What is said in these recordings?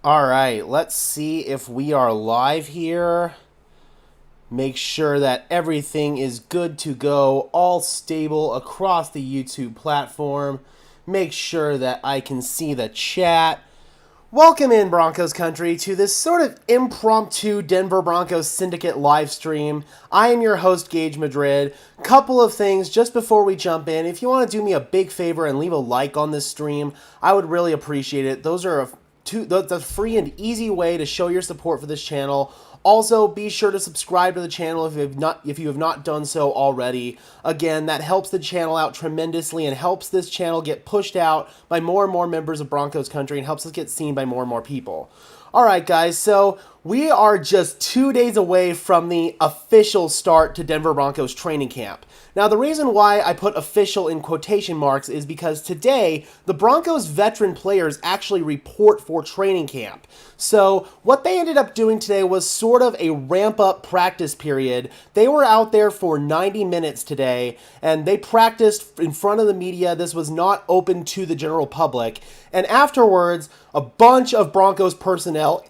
All right, let's see if we are live here. Make sure that everything is good to go, all stable across the YouTube platform. Make sure that I can see the chat. Welcome in, Broncos country, to this sort of impromptu Denver Broncos Syndicate live stream. I am your host, Gage Madrid. Couple of things just before we jump in. If you want to do me a big favor and leave a like on this stream, I would really appreciate it. Those are the free and easy way to show your support for this channel. Also, be sure to subscribe to the channel if you have not done so already. Again, that helps the channel out tremendously and helps this channel get pushed out by more and more members of Broncos country and helps us get seen by more and more people. All right, guys, so we are just 2 days away from the official start to Denver Broncos training camp. Now, the reason why I put official in quotation marks is because today, the Broncos veteran players actually report for training camp. So what they ended up doing today was sort of a ramp-up practice period. They were out there for 90 minutes today, and they practiced in front of the media. This was not open to the general public. And afterwards, a bunch of Broncos personnel,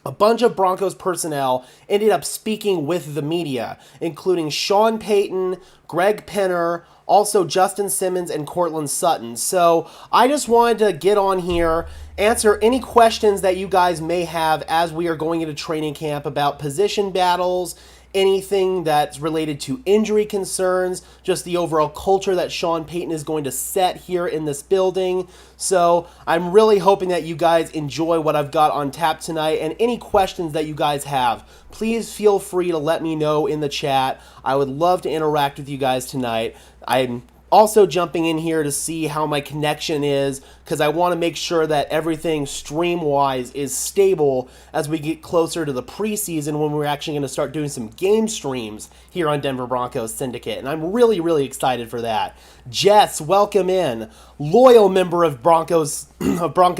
a bunch of Broncos personnel ended up speaking with the media, including Sean Payton, Greg Penner, also Justin Simmons, and Cortland Sutton. So I just wanted to get on here, answer any questions that you guys may have as we are going into training camp about position battles, anything that's related to injury concerns, just the overall culture that Sean Payton is going to set here in this building. So I'm really hoping that you guys enjoy what I've got on tap tonight, and any questions that you guys have, please feel free to let me know in the chat. I would love to interact with you guys tonight. I'm also jumping in here to see how my connection is, because I want to make sure that everything stream-wise is stable as we get closer to the preseason when we're actually going to start doing some game streams here on Denver Broncos Syndicate, and I'm really, really excited for that. Jess, welcome in. Loyal member of Broncos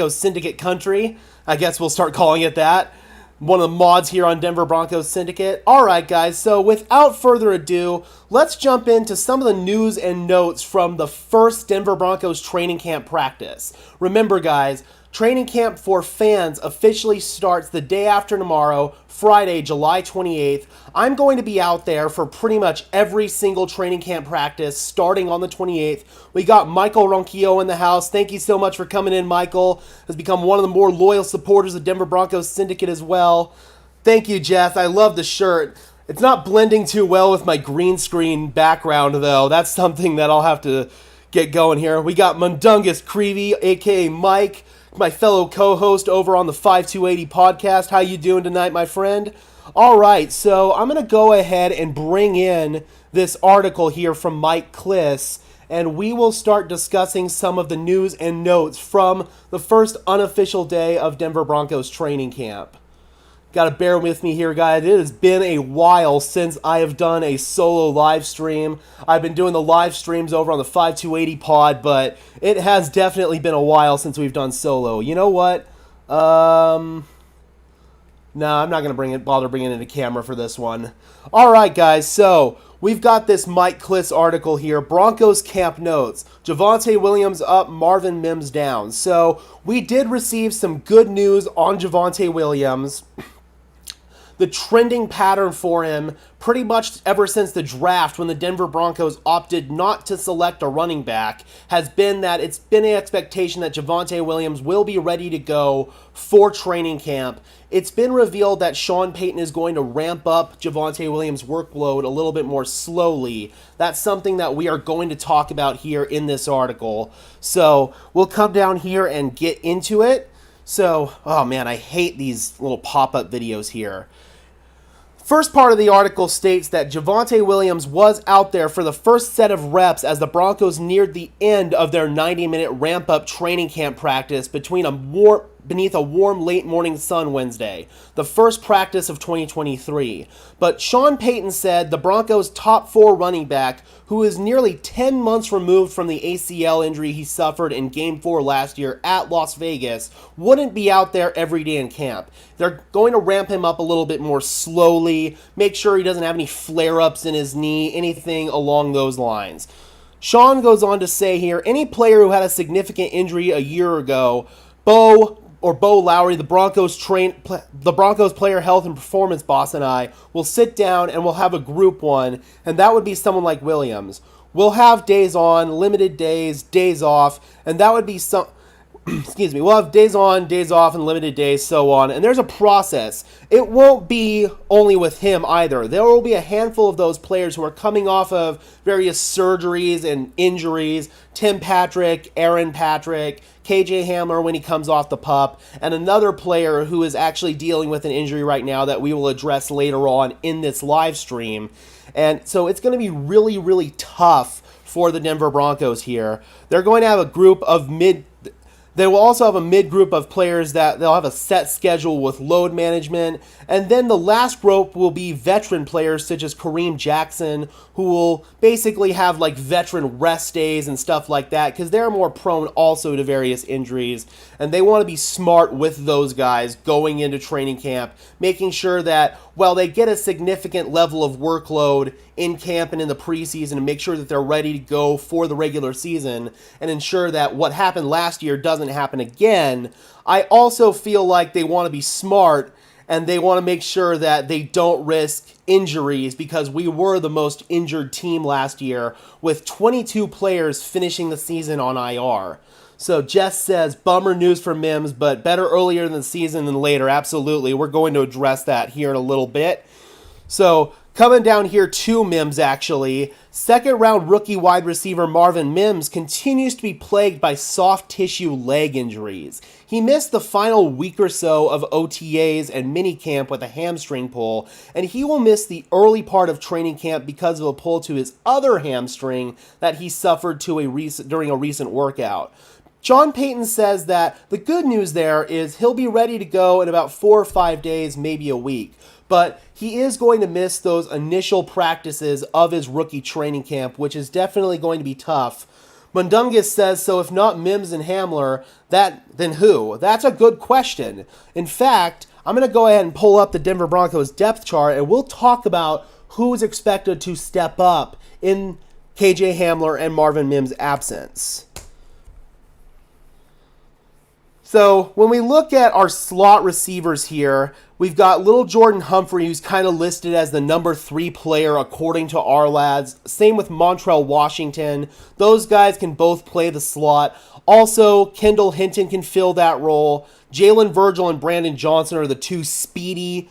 Syndicate country. I guess we'll start calling it that. One of the mods here on Denver Broncos Syndicate. Alright guys, so without further ado, let's jump into some of the news and notes from the first Denver Broncos training camp practice. Remember guys, training camp for fans officially starts the day after tomorrow, Friday, July 28th. I'm going to be out there for pretty much every single training camp practice starting on the 28th. We got Michael Ronquillo in the house. Thank you so much for coming in, Michael. Has become one of the more loyal supporters of Denver Broncos Syndicate as well. Thank you, Jeff. I love the shirt. It's not blending too well with my green screen background, though. That's something that I'll have to get going here. We got Mundungus Creevy, a.k.a. Mike, my fellow co-host over on the 5280 podcast. How you doing tonight, my friend? All right, so I'm going to go ahead and bring in this article here from Mike Kliss, and we will start discussing some of the news and notes from the first unofficial day of Denver Broncos training camp. Gotta bear with me here, guys. It has been a while since I have done a solo live stream. I've been doing the live streams over on the 5280 pod, but it has definitely been a while since we've done solo. You know what? No, I'm not going to bother bringing in a camera for this one. All right, guys, so we've got this Mike Kliss article here. Broncos camp notes. Javonte Williams up, Marvin Mims down. So we did receive some good news on Javonte Williams. The trending pattern for him pretty much ever since the draft, when the Denver Broncos opted not to select a running back, has been that it's been an expectation that Javonte Williams will be ready to go for training camp. It's been revealed that Sean Payton is going to ramp up Javonte Williams' workload a little bit more slowly. That's something that we are going to talk about here in this article. So we'll come down here and get into it. So, oh man, I hate these little pop-up videos here. First part of the article states that Javonte Williams was out there for the first set of reps as the Broncos neared the end of their 90-minute ramp-up training camp practice beneath a warm late morning sun Wednesday, the first practice of 2023. But Sean Payton said the Broncos' top 4 running back, who is nearly 10 months removed from the ACL injury he suffered in Game 4 last year at Las Vegas, wouldn't be out there every day in camp. They're going to ramp him up a little bit more slowly, make sure he doesn't have any flare-ups in his knee, anything along those lines. Sean goes on to say here, any player who had a significant injury a year ago, Bo or Bo Lowry, the Broncos player health and performance boss, and I will sit down and we'll have a group one, and that would be someone like Williams. We'll have days on, limited days, days off, and that would be some. Excuse me, we'll have days on, days off, and limited days, so on. And there's a process. It won't be only with him either. There will be a handful of those players who are coming off of various surgeries and injuries. Tim Patrick, Aaron Patrick, KJ Hamler when he comes off the pup, and another player who is actually dealing with an injury right now that we will address later on in this live stream. And so it's going to be really, really tough for the Denver Broncos here. They're going to have a group of They will also have a mid-group of players that they'll have a set schedule with load management. And then the last group will be veteran players such as Kareem Jackson, who will basically have like veteran rest days and stuff like that because they're more prone also to various injuries. And they want to be smart with those guys going into training camp, making sure that while they get a significant level of workload in camp and in the preseason, and make sure that they're ready to go for the regular season and ensure that what happened last year doesn't happen again. I also feel like they want to be smart and they want to make sure that they don't risk injuries because we were the most injured team last year with 22 players finishing the season on IR. So Jess says, bummer news for Mims, but better earlier in the season than later. Absolutely. We're going to address that here in a little bit. So coming down here to Mims, actually, second-round rookie wide receiver Marvin Mims continues to be plagued by soft tissue leg injuries. He missed the final week or so of OTAs and minicamp with a hamstring pull, and he will miss the early part of training camp because of a pull to his other hamstring that he suffered during a recent workout. John Payton says that the good news there is he'll be ready to go in about 4 or 5 days, maybe a week. But he is going to miss those initial practices of his rookie training camp, which is definitely going to be tough. Mundungus says, so if not Mims and Hamler, then who? That's a good question. In fact, I'm going to go ahead and pull up the Denver Broncos depth chart, and we'll talk about who's expected to step up in KJ Hamler and Marvin Mims' absence. So when we look at our slot receivers here, we've got little Jordan Humphrey, who's kind of listed as the number 3 player according to our lads. Same with Montrell Washington. Those guys can both play the slot. Also, Kendall Hinton can fill that role. Jalen Virgil and Brandon Johnson are the 2 speedy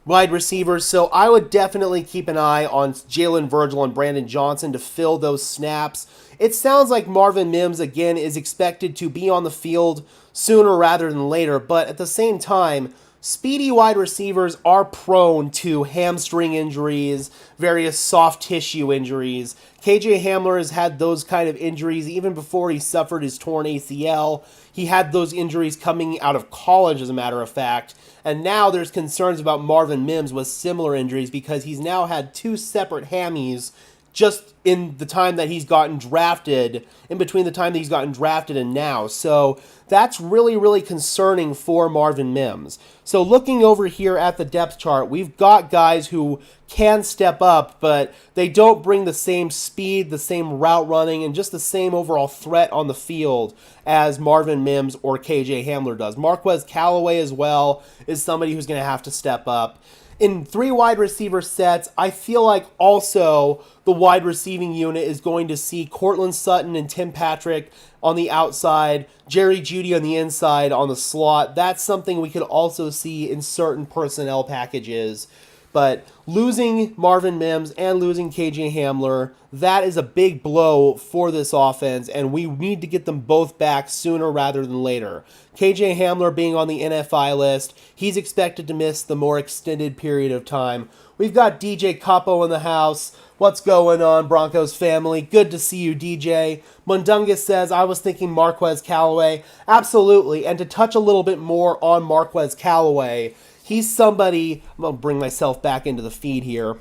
wide receivers. So I would definitely keep an eye on Jalen Virgil and Brandon Johnson to fill those snaps. It sounds like Marvin Mims, again, is expected to be on the field sooner rather than later, but at the same time, speedy wide receivers are prone to hamstring injuries, various soft tissue injuries. KJ Hamler has had those kind of injuries even before he suffered his torn ACL. He had those injuries coming out of college, as a matter of fact. And now there's concerns about Marvin Mims with similar injuries because he's now had 2 separate hammies just in the time that he's gotten drafted, in between the time that he's gotten drafted and now. So that's really, really concerning for Marvin Mims. So looking over here at the depth chart, we've got guys who can step up, but they don't bring the same speed, the same route running, and just the same overall threat on the field as Marvin Mims or KJ Hamler does. Marquez Callaway as well is somebody who's going to have to step up. In 3 wide receiver sets, I feel like also the wide receiving unit is going to see Cortland Sutton and Tim Patrick on the outside, Jerry Jeudy on the inside on the slot. That's something we could also see in certain personnel packages. But losing Marvin Mims and losing KJ Hamler, that is a big blow for this offense, and we need to get them both back sooner rather than later. KJ Hamler being on the NFI list, he's expected to miss the more extended period of time. We've got DJ Capo in the house. What's going on, Broncos family? Good to see you, DJ. Mundungus says, I was thinking Marquez Callaway. Absolutely, and to touch a little bit more on Marquez Callaway, he's somebody, I'm going to bring myself back into the feed here.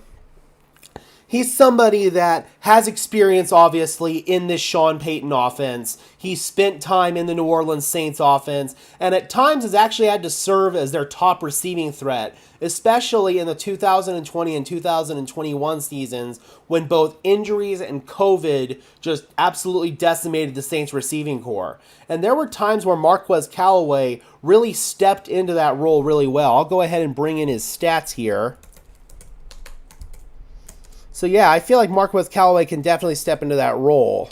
He's somebody that has experience, obviously, in this Sean Payton offense. He spent time in the New Orleans Saints offense, and at times has actually had to serve as their top receiving threat, especially in the 2020 and 2021 seasons when both injuries and COVID just absolutely decimated the Saints receiving core. And there were times where Marquez Callaway really stepped into that role really well. I'll go ahead and bring in his stats here. So yeah, I feel like Marquez Callaway can definitely step into that role.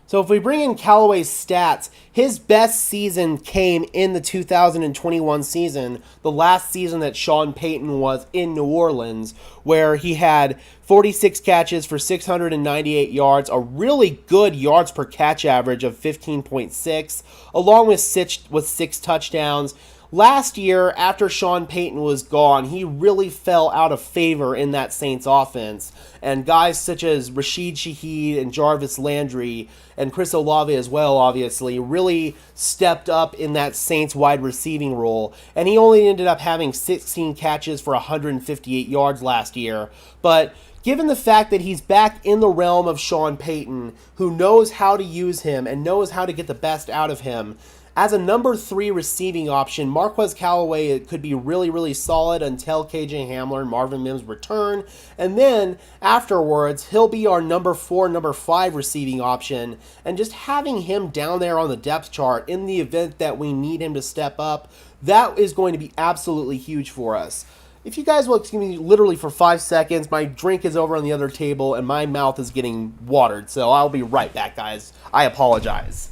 So if we bring in Callaway's stats, his best season came in the 2021 season, the last season that Sean Payton was in New Orleans, where he had 46 catches for 698 yards, a really good yards per catch average of 15.6, along with six touchdowns. Last year, after Sean Payton was gone, he really fell out of favor in that Saints offense. And guys such as Rashid Shaheed and Jarvis Landry and Chris Olave as well, obviously, really stepped up in that Saints wide receiving role. And he only ended up having 16 catches for 158 yards last year. But given the fact that he's back in the realm of Sean Payton, who knows how to use him and knows how to get the best out of him, as a number 3 receiving option, Marquez Callaway could be really, really solid until KJ Hamler and Marvin Mims return. And then afterwards, he'll be our number 4, number 5 receiving option. And just having him down there on the depth chart in the event that we need him to step up, that is going to be absolutely huge for us. If you guys will excuse me literally for 5 seconds, my drink is over on the other table and my mouth is getting watered. So I'll be right back, guys. I apologize.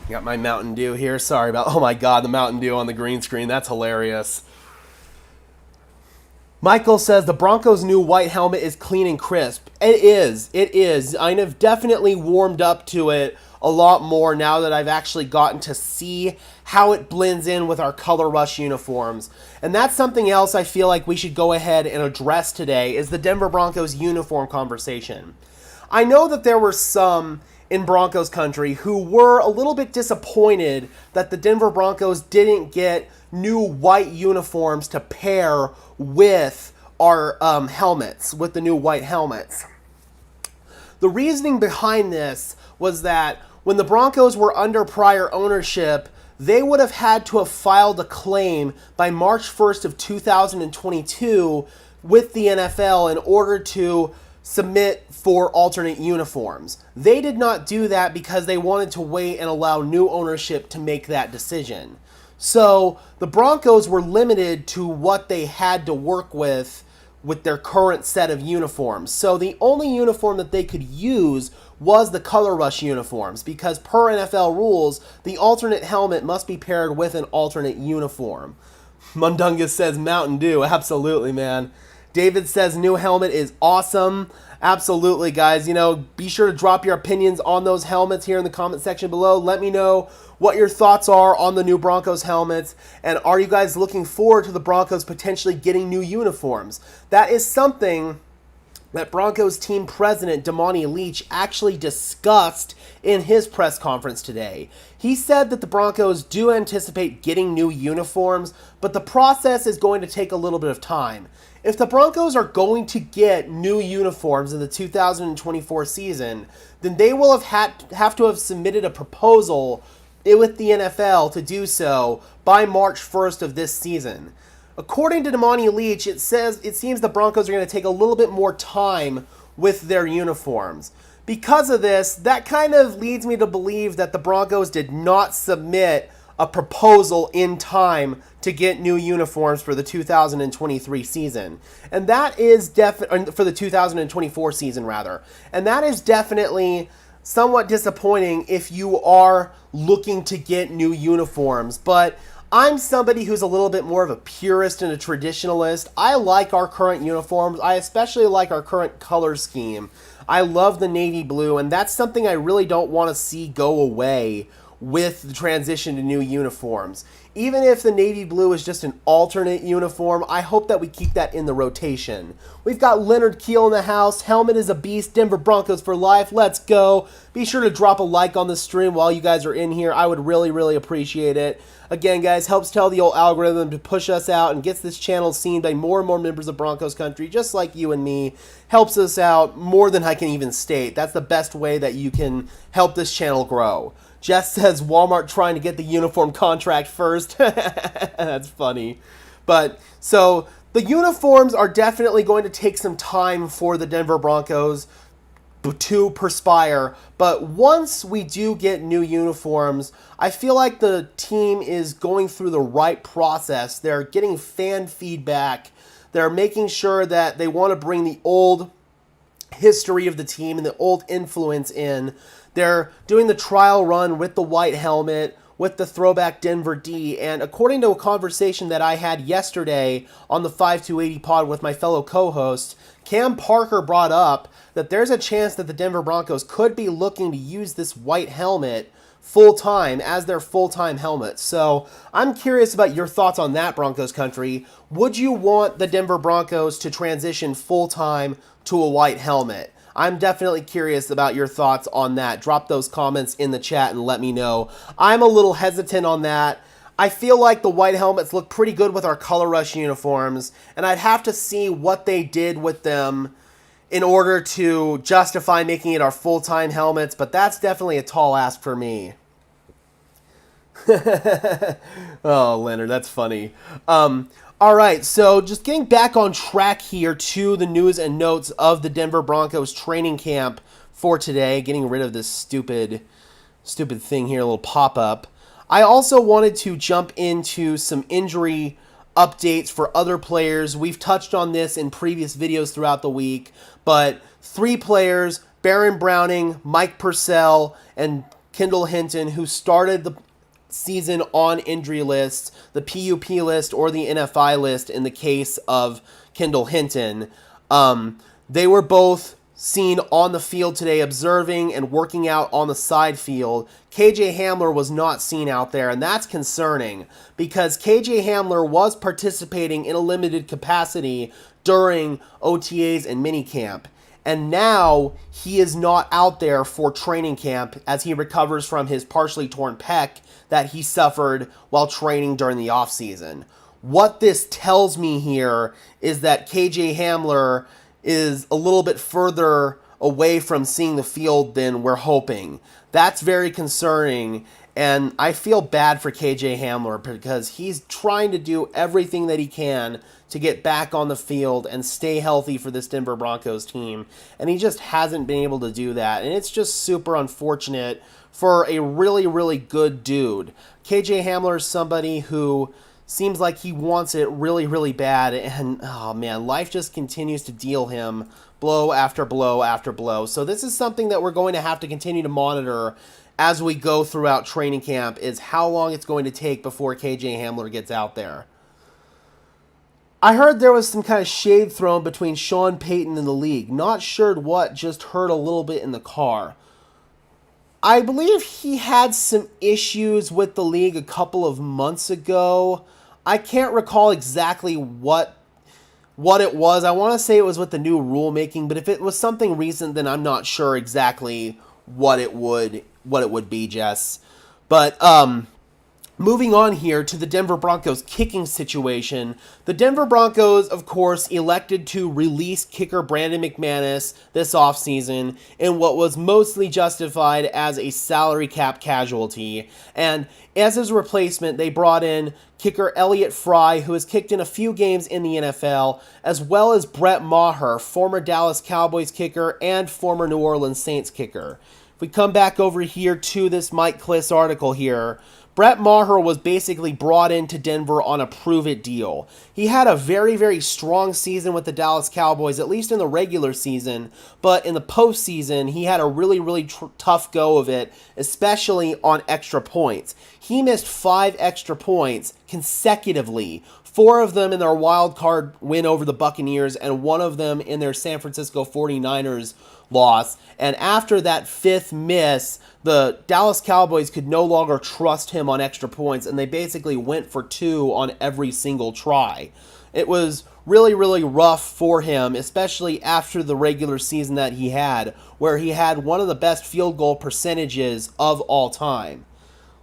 Got my Mountain Dew here. Sorry about... Oh my god, the Mountain Dew on the green screen. That's hilarious. Michael says the Broncos' new white helmet is clean and crisp. It is. It is. I've definitely warmed up to it a lot more now that I've actually gotten to see how it blends in with our Color Rush uniforms. And that's something else I feel like we should go ahead and address today is the Denver Broncos uniform conversation. I know that there were some in Broncos country who were a little bit disappointed that the Denver Broncos didn't get new white uniforms to pair with our helmets, with the new white helmets. The reasoning behind this was that when the Broncos were under prior ownership, they would have had to have filed a claim by March 1st of 2022 with the NFL in order to submit for alternate uniforms. They did not do that because they wanted to wait and allow new ownership to make that decision. So the Broncos were limited to what they had to work with their current set of uniforms. So the only uniform that they could use was the Color Rush uniforms because per NFL rules, the alternate helmet must be paired with an alternate uniform. Mundungus says Mountain Dew. Absolutely, man. David says new helmet is awesome. Absolutely, guys. Be sure to drop your opinions on those helmets here in the comment section below. Let me know what your thoughts are on the new Broncos helmets. And are you guys looking forward to the Broncos potentially getting new uniforms? That is something that Broncos team president Damani Leach actually discussed in his press conference today. He said that the Broncos do anticipate getting new uniforms, but the process is going to take a little bit of time. If the Broncos are going to get new uniforms in the 2024 season, then they will have to have submitted a proposal with the NFL to do so by March 1st of this season. According to Damani Leach, it seems the Broncos are going to take a little bit more time with their uniforms. Because of this, that kind of leads me to believe that the Broncos did not submit a proposal in time to get new uniforms for the 2023 season. And that is for the 2024 season rather. And that is definitely somewhat disappointing if you are looking to get new uniforms. But I'm somebody who's a little bit more of a purist and a traditionalist. I like our current uniforms. I especially like our current color scheme. I love the navy blue, and that's something I really don't want to see go away with the transition to new uniforms. even if the navy blue is just an alternate uniform, I hope that we keep that in the rotation. We've got Leonard Keel in the house. Helmet is a beast. Denver Broncos for life. Let's go. Be sure to drop a like on the stream while you guys are in here. I would really, really appreciate it. Again, guys, helps tell the old algorithm to push us out and gets this channel seen by more and more members of Broncos country, just like you and me. Helps us out more than I can even state. That's the best way that you can help this channel grow. Jess says Walmart trying to get the uniform contract first. That's funny. But so the uniforms are definitely going to take some time for the Denver Broncos to perspire. But once we do get new uniforms, I feel like the team is going through the right process. They're getting fan feedback. They're making sure that they want to bring the old history of the team and the old influence in. They're doing the trial run with the white helmet, with the throwback Denver D, and according to a conversation that I had yesterday on the 5280 pod with my fellow co-host, Cam Parker brought up that there's a chance that the Denver Broncos could be looking to use this white helmet full-time as their full-time helmet. So I'm curious about your thoughts on that, Broncos country. Would you want the Denver Broncos to transition full-time to a white helmet? I'm definitely curious about your thoughts on that. Drop those comments in the chat and let me know. I'm a little hesitant on that. I feel like the white helmets look pretty good with our Color Rush uniforms, and I'd have to see what they did with them in order to justify making it our full-time helmets, but that's definitely a tall ask for me. Oh, Leonard, that's funny. All right, so just getting back on track here to the news and notes of the Denver Broncos training camp for today, getting rid of this stupid thing here, a little pop-up. I also wanted to jump into some injury updates for other players. We've touched on this in previous videos throughout the week, but 3 players, Baron Browning, Mike Purcell, and Kendall Hinton, who started the season on injury lists, the PUP list or the NFI list in the case of Kendall Hinton. They were both seen on the field today observing and working out on the side field. KJ Hamler was not seen out there, and that's concerning because KJ Hamler was participating in a limited capacity during OTAs and minicamp. And now he is not out there for training camp as he recovers from his partially torn pec that he suffered while training during the offseason. What this tells me here is that KJ Hamler is a little bit further away from seeing the field than we're hoping. That's very concerning, and I feel bad for KJ Hamler because he's trying to do everything that he can to get back on the field and stay healthy for this Denver Broncos team, and he just hasn't been able to do that, and it's just super unfortunate for a really, really good dude. KJ Hamler is somebody who seems like he wants it really, really bad, and oh man, life just continues to deal him blow after blow after blow. So this is something that we're going to have to continue to monitor as we go throughout training camp, is how long it's going to take before KJ Hamler gets out there. I heard there was some kind of shade thrown between Sean Payton and the league. Not sure what, just heard a little bit in the car. I believe he had some issues with the league a couple of months ago. I can't recall exactly what it was. I want to say it was with the new rulemaking, but if it was something recent, then I'm not sure exactly what it would be, Jess. But moving on here to the Denver Broncos kicking situation. The Denver Broncos, of course, elected to release kicker Brandon McManus this offseason in what was mostly justified as a salary cap casualty. And as his replacement, they brought in kicker Elliott Fry, who has kicked in a few games in the NFL, as well as Brett Maher, former Dallas Cowboys kicker and former New Orleans Saints kicker. If we come back over here to this Mike Kliss article here, Brett Maher was basically brought into Denver on a prove-it deal. He had a very, very strong season with the Dallas Cowboys, at least in the regular season, but in the postseason, he had a really, really tough go of it, especially on extra points. He missed 5 extra points consecutively. 4 of them in their wild card win over the Buccaneers, and 1 of them in their San Francisco 49ers loss. And after that 5th miss, the Dallas Cowboys could no longer trust him on extra points, and they basically went for 2 on every single try. It was really, really rough for him, especially after the regular season that he had, where he had one of the best field goal percentages of all time.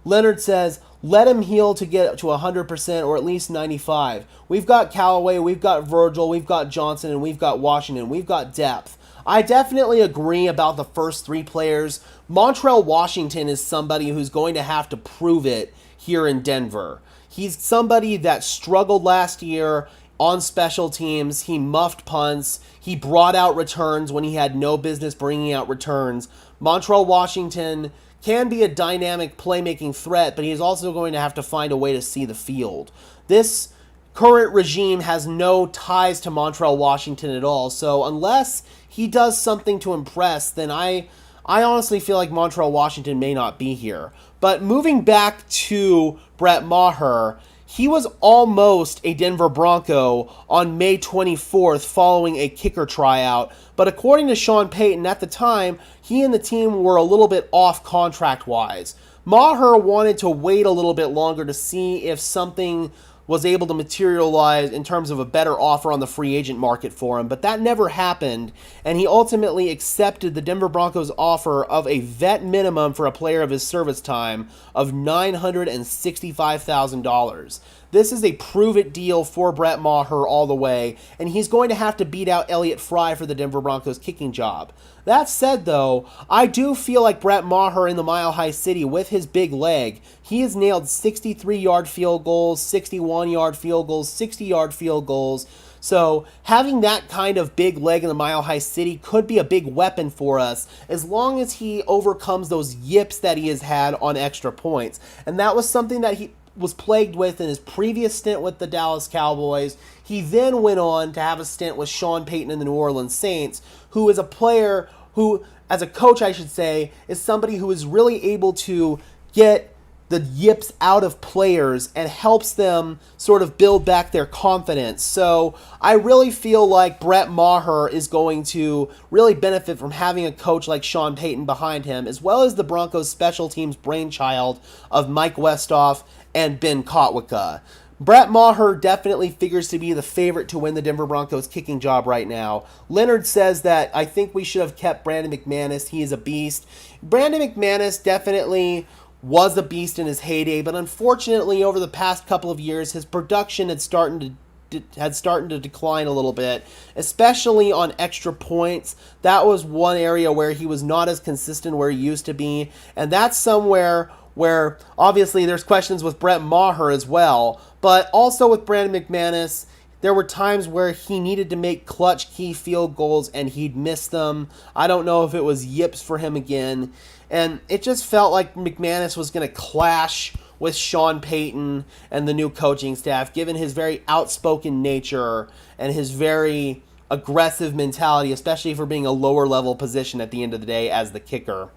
Leonard says, let him heal to get to 100% or at least 95. We've got Callaway, we've got Virgil, we've got Johnson, and we've got Washington. We've got depth. I definitely agree about the first 3 players. Montrell Washington is somebody who's going to have to prove it here in Denver. He's somebody that struggled last year on special teams. He muffed punts. He brought out returns when he had no business bringing out returns. Montrell Washington can be a dynamic playmaking threat, but he's also going to have to find a way to see the field. This current regime has no ties to Montrell Washington at all, so unless he does something to impress, then I honestly feel like Montrell Washington may not be here. But moving back to Brett Maher, he was almost a Denver Bronco on May 24th following a kicker tryout, but according to Sean Payton, at the time, he and the team were a little bit off contract-wise. Maher wanted to wait a little bit longer to see if something was able to materialize in terms of a better offer on the free agent market for him, but that never happened, and he ultimately accepted the Denver Broncos' offer of a vet minimum for a player of his service time of $965,000. This is a prove-it deal for Brett Maher all the way, and he's going to have to beat out Elliott Fry for the Denver Broncos kicking job. That said, though, I do feel like Brett Maher in the Mile High City, with his big leg, he has nailed 63-yard field goals, 61-yard field goals, 60-yard field goals. So having that kind of big leg in the Mile High City could be a big weapon for us as long as he overcomes those yips that he has had on extra points. And that was something that he was plagued with in his previous stint with the Dallas Cowboys. He then went on to have a stint with Sean Payton in the New Orleans Saints, who is a player who, as a coach I should say, is somebody who is really able to get the yips out of players and helps them sort of build back their confidence. So I really feel like Brett Maher is going to really benefit from having a coach like Sean Payton behind him, as well as the Broncos special teams brainchild of Mike Westhoff and Ben Kotwica. Brett Maher definitely figures to be the favorite to win the Denver Broncos kicking job right now. Leonard says that I think we should have kept Brandon McManus. He is a beast. Brandon McManus definitely was a beast in his heyday, but unfortunately over the past couple of years his production had started to decline a little bit, especially on extra points. That was one area where he was not as consistent where he used to be, and that's somewhere where obviously there's questions with Brett Maher as well, but also with Brandon McManus, there were times where he needed to make clutch key field goals and he'd miss them. I don't know if it was yips for him again, and it just felt like McManus was going to clash with Sean Payton and the new coaching staff, given his very outspoken nature and his very aggressive mentality, especially for being a lower level position at the end of the day as the kicker.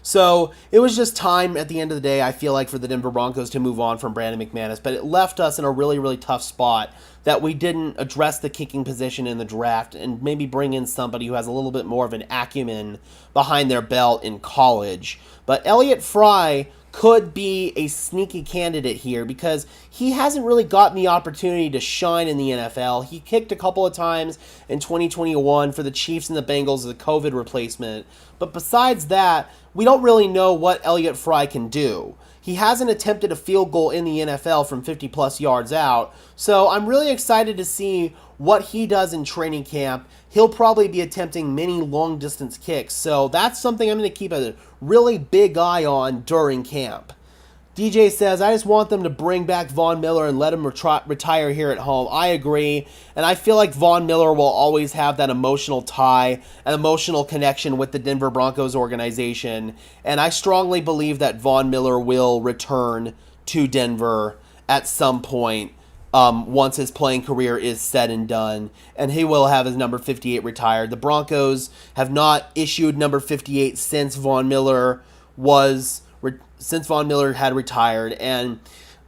So it was just time at the end of the day, I feel like, for the Denver Broncos to move on from Brandon McManus, but it left us in a really, really tough spot that we didn't address the kicking position in the draft and maybe bring in somebody who has a little bit more of an acumen behind their belt in college. But Elliott Fry could be a sneaky candidate here because he hasn't really gotten the opportunity to shine in the NFL. He kicked a couple of times in 2021 for the Chiefs and the Bengals as a COVID replacement. But besides that, we don't really know what Elliott Fry can do. He hasn't attempted a field goal in the NFL from 50-plus yards out, so I'm really excited to see what he does in training camp. He'll probably be attempting many long-distance kicks, so that's something I'm going to keep a really big eye on during camp. DJ says, I just want them to bring back Von Miller and let him retire here at home. I agree, and I feel like Von Miller will always have that emotional tie, an emotional connection with the Denver Broncos organization, and I strongly believe that Von Miller will return to Denver at some point once his playing career is said and done, and he will have his number 58 retired. The Broncos have not issued number 58 since Von Miller had retired, and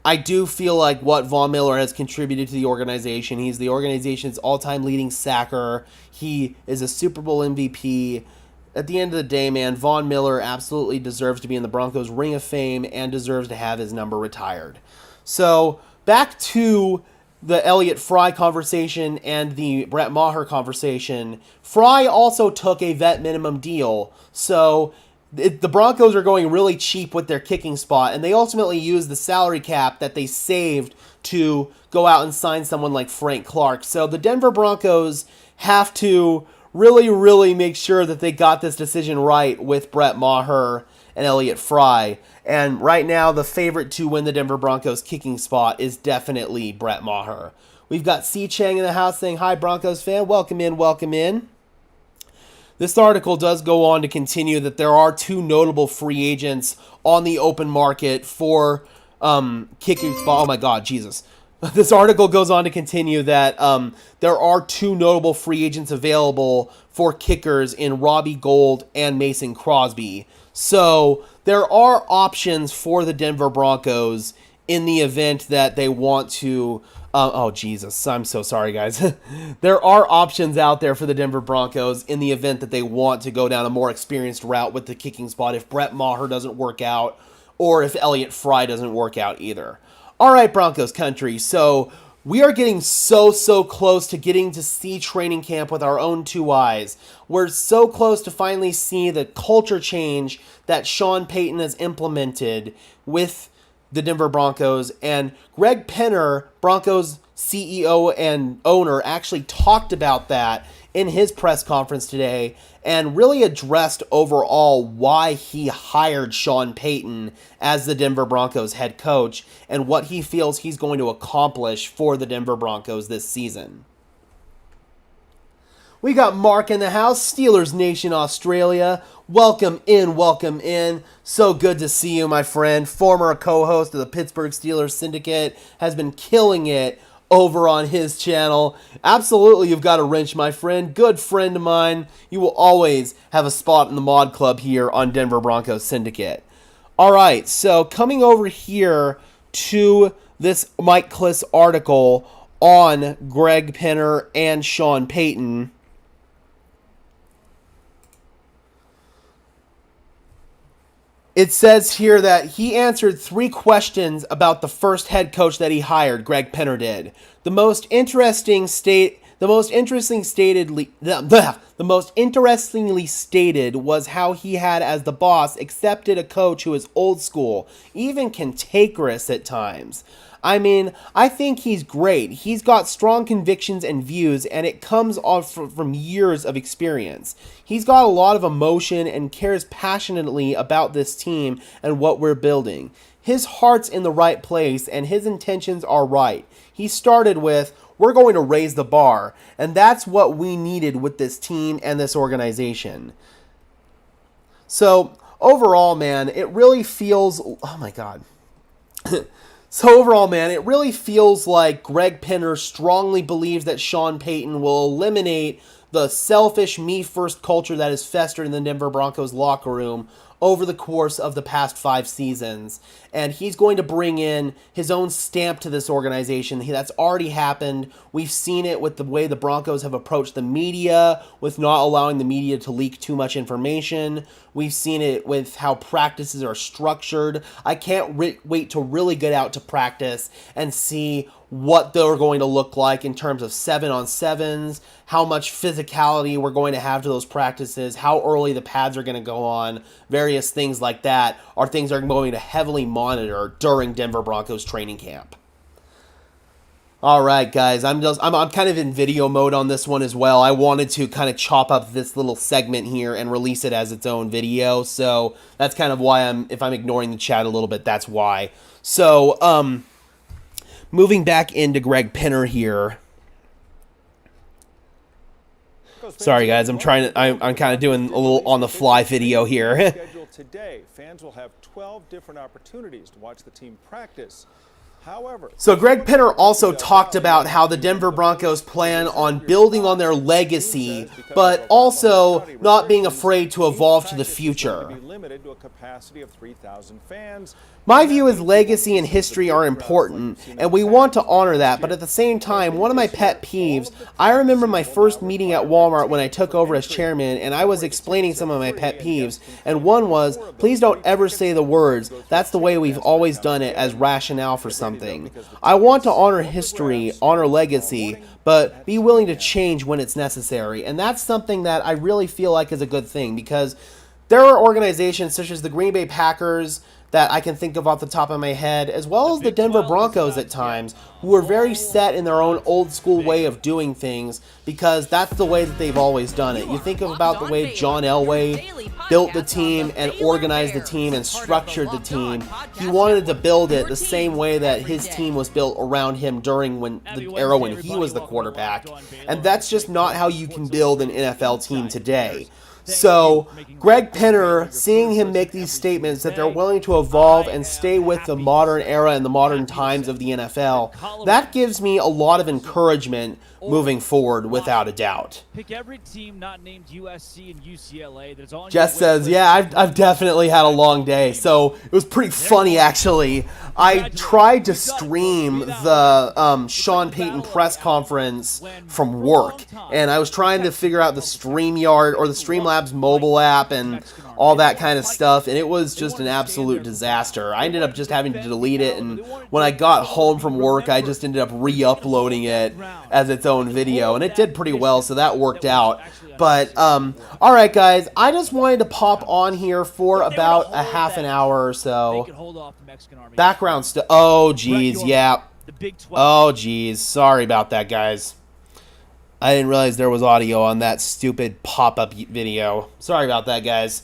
I do feel like what Von Miller has contributed to the organization. He's the organization's all-time leading sacker. He is a Super Bowl MVP. At the end of the day, man, Von Miller absolutely deserves to be in the Broncos Ring of Fame and deserves to have his number retired. So, back to the Elliott Fry conversation and the Brett Maher conversation. Fry also took a vet minimum deal. So, the Broncos are going really cheap with their kicking spot, and they ultimately used the salary cap that they saved to go out and sign someone like Frank Clark. So the Denver Broncos have to really make sure that they got this decision right with Brett Maher and Elliott Fry. And right now, the favorite to win the Denver Broncos kicking spot is definitely Brett Maher. We've got C. Chang in the house saying, "Hi, Broncos fan. Welcome in, welcome in." This article does go on to continue that there are two notable free agents on the open market for kicking spot. Oh my God, Jesus. This article goes on to continue that there are two notable free agents available for kickers in Robbie Gould and Mason Crosby. So there are options for the Denver Broncos in the event that they want to... oh, Jesus. I'm so sorry, guys. There are options out there for the Denver Broncos in the event that they want to go down a more experienced route with the kicking spot if Brett Maher doesn't work out or if Elliott Fry doesn't work out either. All right, Broncos country. So we are getting so close to getting to see training camp with our own two eyes. We're so close to finally see the culture change that Sean Payton has implemented with the Denver Broncos, and Greg Penner, Broncos CEO and owner, actually talked about that in his press conference today and really addressed overall why he hired Sean Payton as the Denver Broncos head coach and what he feels he's going to accomplish for the Denver Broncos this season. We got Mark in the house, Steelers Nation Australia. Welcome in, welcome in. So good to see you, my friend. Former co-host of the Pittsburgh Steelers Syndicate, has been killing it over on his channel. Absolutely, you've got a wrench, my friend. Good friend of mine. You will always have a spot in the mod club here on Denver Broncos Syndicate. All right, so coming over here to this Mike Kliss article on Greg Penner and Sean Payton. It says here that he answered 3 questions about the first head coach that he hired, Greg Penner did. The most interestingly stated was how he had, as the boss, accepted a coach who is old school, even cantankerous at times. I mean, I think he's great. He's got strong convictions and views, and it comes off from years of experience. He's got a lot of emotion and cares passionately about this team and what we're building. His heart's in the right place, and his intentions are right. He started with, we're going to raise the bar, and that's what we needed with this team and this organization. So, overall, man, it really feels... Oh, my God. So overall, man, it really feels like Greg Penner strongly believes that Sean Payton will eliminate the selfish me-first culture that has festered in the Denver Broncos locker room over the course of the past 5 seasons. And he's going to bring in his own stamp to this organization. That's already happened. We've seen it with the way the Broncos have approached the media, with not allowing the media to leak too much information. We've seen it with how practices are structured. I can't wait to really get out to practice and see what they're going to look like in terms of 7-on-7s, how much physicality we're going to have to those practices, how early the pads are going to go on, various things like that are things that are going to heavily monitor during Denver Broncos training camp. All right, guys, I'm kind of in video mode on this one as well. I wanted to kind of chop up this little segment here and release it as its own video, so that's kind of why if I'm ignoring the chat a little bit, that's why. So, moving back into Greg Penner here. Sorry, guys, I'm kind of doing a little on-the-fly video here. Today, fans will have 12 different opportunities to watch the team practice. So Greg Penner also talked about how the Denver Broncos plan on building on their legacy, but also not being afraid to evolve to the future. My view is legacy and history are important, and we want to honor that, but at the same time, one of my pet peeves, I remember my first meeting at Walmart when I took over as chairman, and I was explaining some of my pet peeves, and one was, please don't ever say the words, that's the way we've always done it, as rationale for something. I want to honor history, honor legacy, but be willing to change when it's necessary, and that's something that I really feel like is a good thing, because there are organizations such as the Green Bay Packers that I can think of off the top of my head, as well as the Denver Broncos at times, who are very set in their own old school way of doing things because that's the way that they've always done it. You think about the way John Elway built the team and organized the team and structured the team. He wanted to build it the same way that his team was built around him during the era when he was the quarterback. And that's just not how you can build an NFL team today. So, Greg Penner, seeing him make these statements that they're willing to evolve and stay with the modern era and the modern times of the NFL, that gives me a lot of encouragement moving forward, without a doubt. Pick every team not named USC and UCLA that's on. Jess says, yeah, I've definitely had a long day, so it was pretty funny, actually. I tried to stream the Sean Payton press conference from work, and I was trying to figure out the StreamYard or the Streamlabs mobile app and all that kind of stuff, and it was just an absolute disaster. I ended up just having to delete it, and when I got home from work, I just ended up re-uploading it as its own video, and it did pretty well, so that worked out. But all right, guys, I just wanted to pop on here for about a half an hour or so. Background stuff. Oh geez, yeah. Oh geez, sorry about that, guys. I didn't realize there was audio on that stupid pop-up video. Sorry about that, guys.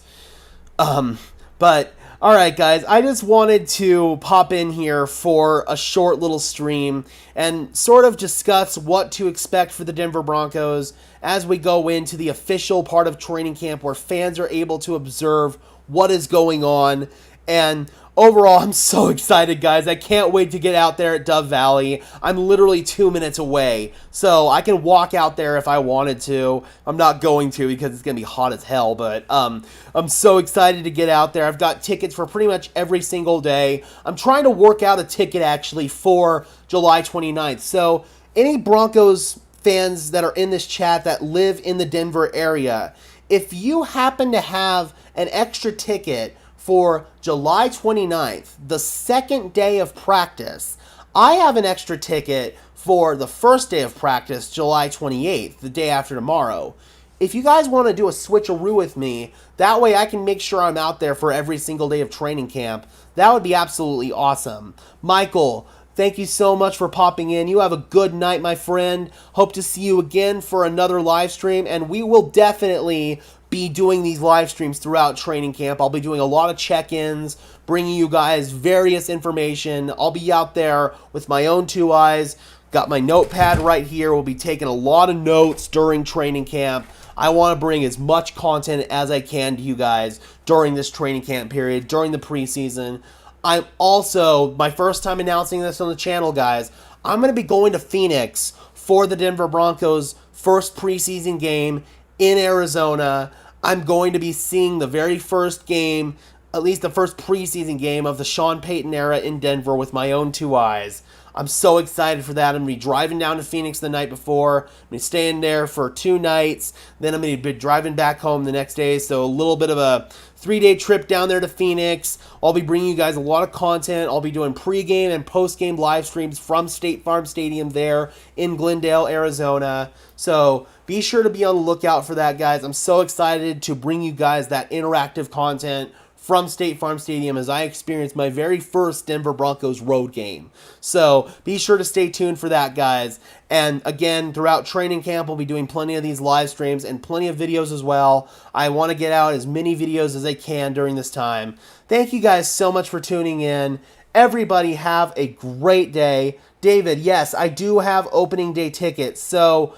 But alright, guys, I just wanted to pop in here for a short little stream and sort of discuss what to expect for the Denver Broncos as we go into the official part of training camp where fans are able to observe what is going on. And overall, I'm so excited, guys. I can't wait to get out there at Dove Valley. I'm literally 2 minutes away, so I can walk out there if I wanted to. I'm not going to because it's going to be hot as hell, but I'm so excited to get out there. I've got tickets for pretty much every single day. I'm trying to work out a ticket, actually, for July 29th. So any Broncos fans that are in this chat that live in the Denver area, if you happen to have an extra ticket for July 29th, the second day of practice, I have an extra ticket for the first day of practice, July 28th, the day after tomorrow. If you guys want to do a switcheroo with me, that way I can make sure I'm out there for every single day of training camp, that would be absolutely awesome. Michael, thank you so much for popping in. You have a good night, my friend. Hope to see you again for another live stream, and we will definitely be doing these live streams throughout training camp. I'll be doing a lot of check-ins, bringing you guys various information. I'll be out there with my own two eyes. Got my notepad right here. We'll be taking a lot of notes during training camp. I want to bring as much content as I can to you guys during this training camp period, during the preseason. I'm also, my first time announcing this on the channel, guys, I'm going to be going to Phoenix for the Denver Broncos' first preseason game in Arizona. I'm going to be seeing the very first game, at least the first preseason game of the Sean Payton era in Denver with my own two eyes. I'm so excited for that. I'm going to be driving down to Phoenix the night before. I'm going to be staying there for 2 nights. Then I'm going to be driving back home the next day. So a little bit of a 3-day trip down there to Phoenix. I'll be bringing you guys a lot of content. I'll be doing pregame and postgame live streams from State Farm Stadium there in Glendale, Arizona. So be sure to be on the lookout for that, guys. I'm so excited to bring you guys that interactive content from State Farm Stadium as I experience my very first Denver Broncos road game. So be sure to stay tuned for that, guys. And again, throughout training camp, we'll be doing plenty of these live streams and plenty of videos as well. I want to get out as many videos as I can during this time. Thank you guys so much for tuning in. Everybody have a great day. David, yes, I do have opening day tickets. So,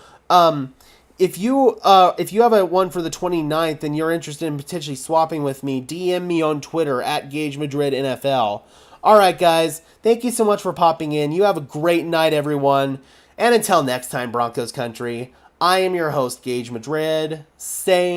if you have a one for the 29th and you're interested in potentially swapping with me, DM me on Twitter at GageMadridNFL. All right, guys. Thank you so much for popping in. You have a great night, everyone. And until next time, Broncos country, I am your host, Gage Madrid, saying